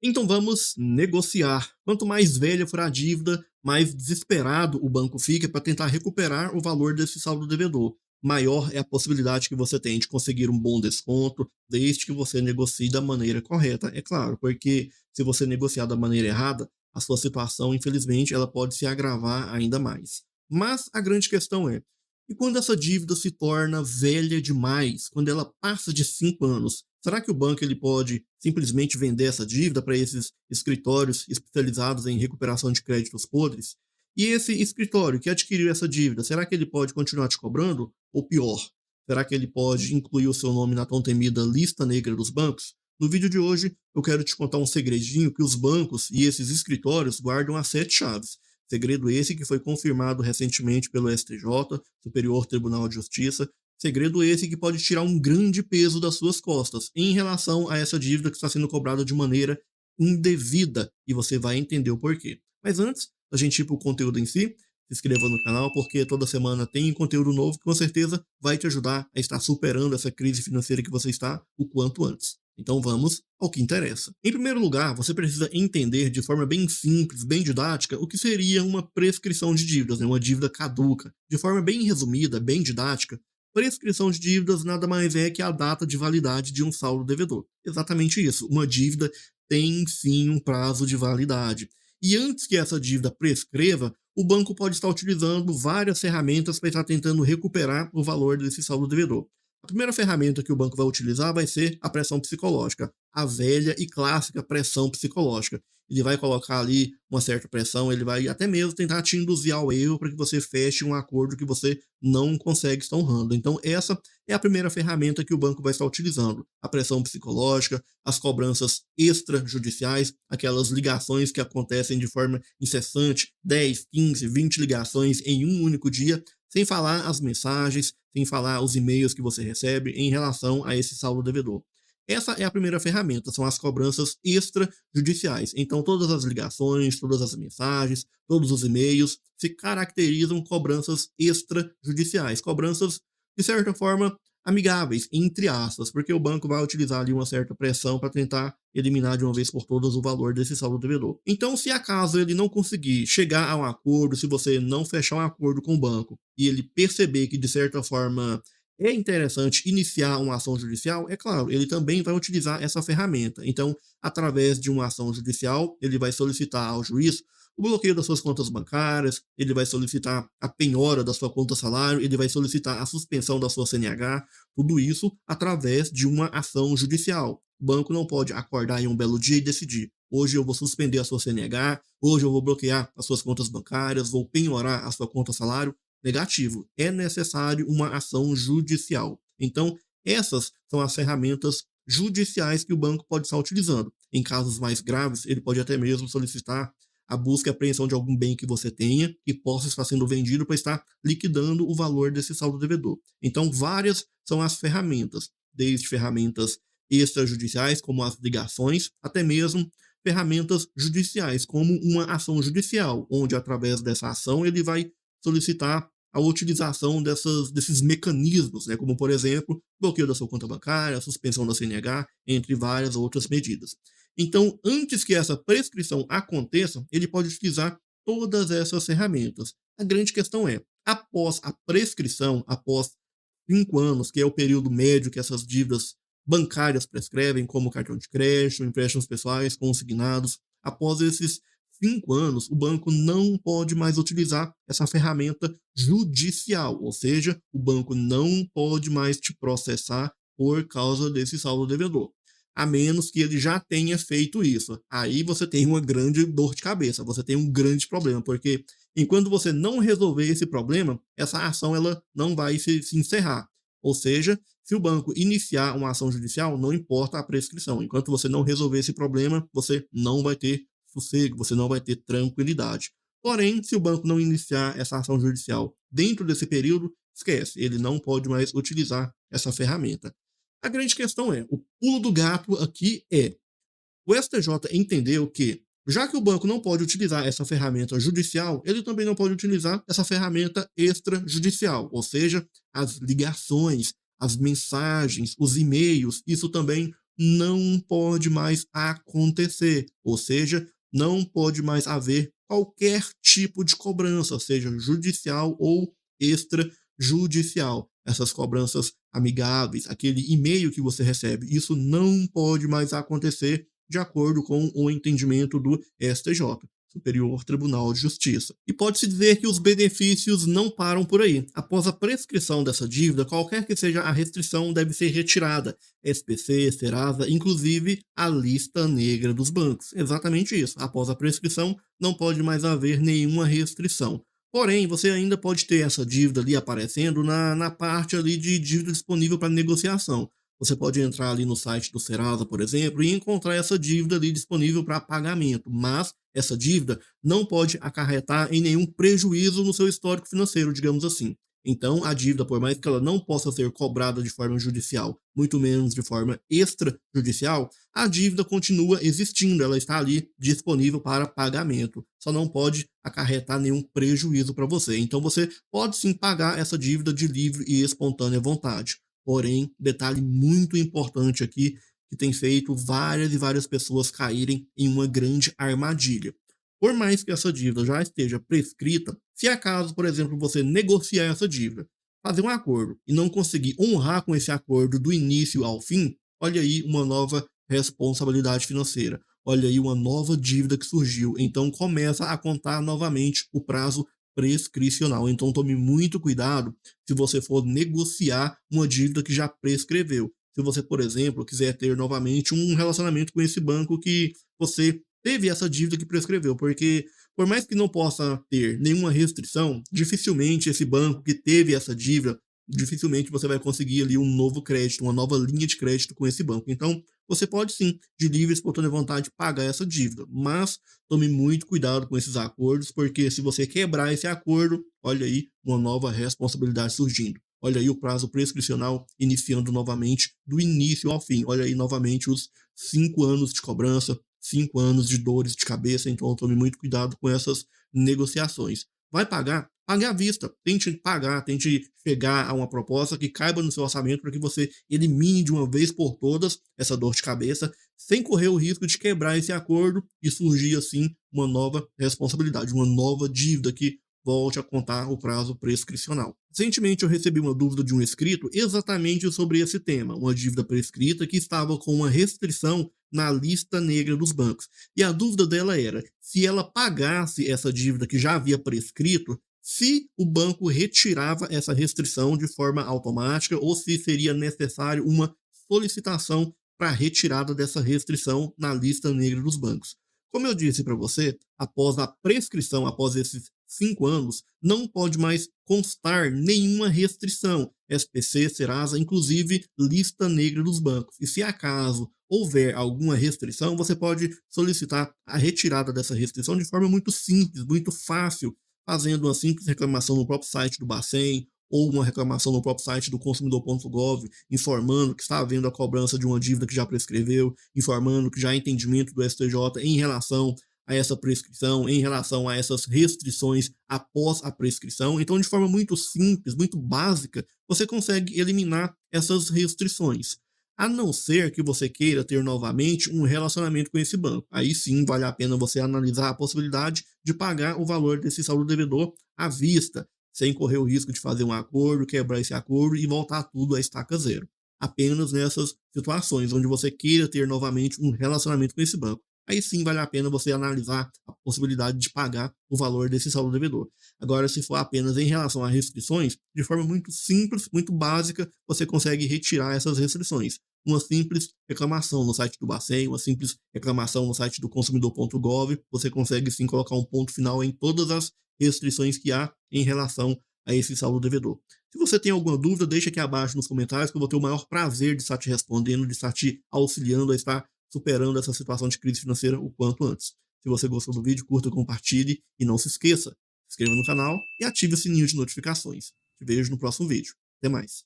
Então vamos negociar. Quanto mais velha for a dívida, mais desesperado o banco fica para tentar recuperar o valor desse saldo devedor. Maior é a possibilidade que você tem de conseguir um bom desconto, desde que você negocie da maneira correta, é claro, porque se você negociar da maneira errada, a sua situação, infelizmente, ela pode se agravar ainda mais. Mas a grande questão é, e quando essa dívida se torna velha demais, quando ela passa de 5 anos, será que o banco ele pode simplesmente vender essa dívida para esses escritórios especializados em recuperação de créditos podres? E esse escritório que adquiriu essa dívida, será que ele pode continuar te cobrando? Ou pior, será que ele pode incluir o seu nome na tão temida lista negra dos bancos? No vídeo de hoje, eu quero te contar um segredinho que os bancos e esses escritórios guardam a 7 chaves. Segredo esse que foi confirmado recentemente pelo STJ, Superior Tribunal de Justiça. Segredo esse que pode tirar um grande peso das suas costas em relação a essa dívida que está sendo cobrada de maneira indevida, e você vai entender o porquê. Mas antes da gente ir para o conteúdo em si, se inscreva no canal, porque toda semana tem conteúdo novo que com certeza vai te ajudar a estar superando essa crise financeira que você está o quanto antes. Então vamos ao que interessa. Em primeiro lugar, você precisa entender de forma bem simples, bem didática, o que seria uma prescrição de dívidas, né? Uma dívida caduca. De forma bem resumida, bem didática, prescrição de dívidas nada mais é que a data de validade de um saldo devedor. Exatamente isso. Uma dívida tem sim um prazo de validade. E antes que essa dívida prescreva, o banco pode estar utilizando várias ferramentas para estar tentando recuperar o valor desse saldo devedor. A primeira ferramenta que o banco vai utilizar vai ser a pressão psicológica, a velha e clássica pressão psicológica. Ele vai colocar ali uma certa pressão, ele vai até mesmo tentar te induzir ao erro para que você feche um acordo que você não consegue estar honrando. Então, essa é a primeira ferramenta que o banco vai estar utilizando. A pressão psicológica, as cobranças extrajudiciais, aquelas ligações que acontecem de forma incessante, 10, 15, 20 ligações em um único dia, sem falar as mensagens, sem falar os e-mails que você recebe em relação a esse saldo devedor. Essa é a primeira ferramenta, são as cobranças extrajudiciais. Então, todas as ligações, todas as mensagens, todos os e-mails se caracterizam cobranças extrajudiciais, cobranças, de certa forma, amigáveis, entre aspas, porque o banco vai utilizar ali uma certa pressão para tentar eliminar de uma vez por todas o valor desse saldo devedor. Então, se acaso ele não conseguir chegar a um acordo, se você não fechar um acordo com o banco e ele perceber que, de certa forma, é interessante iniciar uma ação judicial, é claro, ele também vai utilizar essa ferramenta. Então, através de uma ação judicial, ele vai solicitar ao juiz o bloqueio das suas contas bancárias, ele vai solicitar a penhora da sua conta salário, ele vai solicitar a suspensão da sua CNH, tudo isso através de uma ação judicial. O banco não pode acordar em um belo dia e decidir: hoje eu vou suspender a sua CNH, hoje eu vou bloquear as suas contas bancárias, vou penhorar a sua conta salário. Negativo. É necessário uma ação judicial. Então, essas são as ferramentas judiciais que o banco pode estar utilizando. Em casos mais graves, ele pode até mesmo solicitar a busca e apreensão de algum bem que você tenha e possa estar sendo vendido para estar liquidando o valor desse saldo devedor. Então, várias são as ferramentas, desde ferramentas extrajudiciais, como as ligações, até mesmo ferramentas judiciais, como uma ação judicial, onde através dessa ação ele vai solicitar a utilização desses mecanismos, né, como, por exemplo, bloqueio da sua conta bancária, suspensão da CNH, entre várias outras medidas. Então, antes que essa prescrição aconteça, ele pode utilizar todas essas ferramentas. A grande questão é, após a prescrição, após 5 anos, que é o período médio que essas dívidas bancárias prescrevem, como cartão de crédito, empréstimos pessoais, consignados, após esses 5 anos, o banco não pode mais utilizar essa ferramenta judicial, ou seja, o banco não pode mais te processar por causa desse saldo devedor, a menos que ele já tenha feito isso. Aí você tem uma grande dor de cabeça, você tem um grande problema, porque enquanto você não resolver esse problema, essa ação ela não vai se encerrar. Ou seja, se o banco iniciar uma ação judicial, não importa a prescrição. Enquanto você não resolver esse problema, você não vai ter sossego, você não vai ter tranquilidade. Porém, se o banco não iniciar essa ação judicial dentro desse período, esquece, ele não pode mais utilizar essa ferramenta. A grande questão é, o pulo do gato aqui é, o STJ entendeu que, já que o banco não pode utilizar essa ferramenta judicial, ele também não pode utilizar essa ferramenta extrajudicial, ou seja, as ligações, as mensagens, os e-mails, isso também não pode mais acontecer, ou seja, não pode mais haver qualquer tipo de cobrança, seja judicial ou extrajudicial. Essas cobranças amigáveis, aquele e-mail que você recebe, isso não pode mais acontecer de acordo com o entendimento do STJ. Superior Tribunal de Justiça. E pode-se dizer que os benefícios não param por aí. Após a prescrição dessa dívida, qualquer que seja a restrição deve ser retirada. SPC, Serasa, inclusive a lista negra dos bancos. Exatamente isso. Após a prescrição, não pode mais haver nenhuma restrição. Porém, você ainda pode ter essa dívida ali aparecendo na parte ali de dívida disponível para negociação. Você pode entrar ali no site do Serasa, por exemplo, e encontrar essa dívida ali disponível para pagamento, mas essa dívida não pode acarretar em nenhum prejuízo no seu histórico financeiro, digamos assim. Então, a dívida, por mais que ela não possa ser cobrada de forma judicial, muito menos de forma extrajudicial, a dívida continua existindo, ela está ali disponível para pagamento. Só não pode acarretar nenhum prejuízo para você. Então, você pode sim pagar essa dívida de livre e espontânea vontade. Porém, detalhe muito importante aqui, que tem feito várias e várias pessoas caírem em uma grande armadilha. Por mais que essa dívida já esteja prescrita, se acaso, por exemplo, você negociar essa dívida, fazer um acordo e não conseguir honrar com esse acordo do início ao fim, olha aí uma nova responsabilidade financeira. Olha aí uma nova dívida que surgiu. Então começa a contar novamente o prazo prescricional. Então tome muito cuidado se você for negociar uma dívida que já prescreveu. Se você, por exemplo, quiser ter novamente um relacionamento com esse banco que você teve essa dívida que prescreveu, porque por mais que não possa ter nenhuma restrição, dificilmente esse banco que teve essa dívida, dificilmente você vai conseguir ali um novo crédito, uma nova linha de crédito com esse banco. Então, você pode sim, de livre e espontânea vontade, pagar essa dívida, mas tome muito cuidado com esses acordos, porque se você quebrar esse acordo, olha aí uma nova responsabilidade surgindo. Olha aí o prazo prescricional iniciando novamente do início ao fim. Olha aí novamente os 5 anos de cobrança, 5 anos de dores de cabeça. Então tome muito cuidado com essas negociações. Vai pagar? Pague à vista. Tente pagar, tente chegar a uma proposta que caiba no seu orçamento para que você elimine de uma vez por todas essa dor de cabeça, sem correr o risco de quebrar esse acordo e surgir assim uma nova responsabilidade, uma nova dívida que volte a contar o prazo prescricional. Recentemente eu recebi uma dúvida de um inscrito exatamente sobre esse tema, uma dívida prescrita que estava com uma restrição na lista negra dos bancos. E a dúvida dela era se ela pagasse essa dívida que já havia prescrito, se o banco retirava essa restrição de forma automática ou se seria necessário uma solicitação para a retirada dessa restrição na lista negra dos bancos. Como eu disse para você, após a prescrição, após esses 5 anos, não pode mais constar nenhuma restrição. SPC, Serasa, inclusive lista negra dos bancos. E se acaso houver alguma restrição, você pode solicitar a retirada dessa restrição de forma muito simples, muito fácil, fazendo uma simples reclamação no próprio site do Bacen ou uma reclamação no próprio site do consumidor.gov, informando que está havendo a cobrança de uma dívida que já prescreveu, informando que já há entendimento do STJ em relação a essa prescrição, em relação a essas restrições após a prescrição. Então, de forma muito simples, muito básica, você consegue eliminar essas restrições. A não ser que você queira ter novamente um relacionamento com esse banco. Aí sim vale a pena você analisar a possibilidade de pagar o valor desse saldo devedor à vista, sem correr o risco de fazer um acordo, quebrar esse acordo e voltar tudo à estaca zero. Apenas nessas situações onde você queira ter novamente um relacionamento com esse banco. Aí sim vale a pena você analisar a possibilidade de pagar o valor desse saldo devedor. Agora, se for apenas em relação a restrições, de forma muito simples, muito básica, você consegue retirar essas restrições. Uma simples reclamação no site do Bacen, uma simples reclamação no site do consumidor.gov, você consegue sim colocar um ponto final em todas as restrições que há em relação a esse saldo devedor. Se você tem alguma dúvida, deixa aqui abaixo nos comentários que eu vou ter o maior prazer de estar te respondendo, de estar te auxiliando a estar superando essa situação de crise financeira o quanto antes. Se você gostou do vídeo, curta, compartilhe e não se esqueça, se inscreva no canal e ative o sininho de notificações. Te vejo no próximo vídeo. Até mais.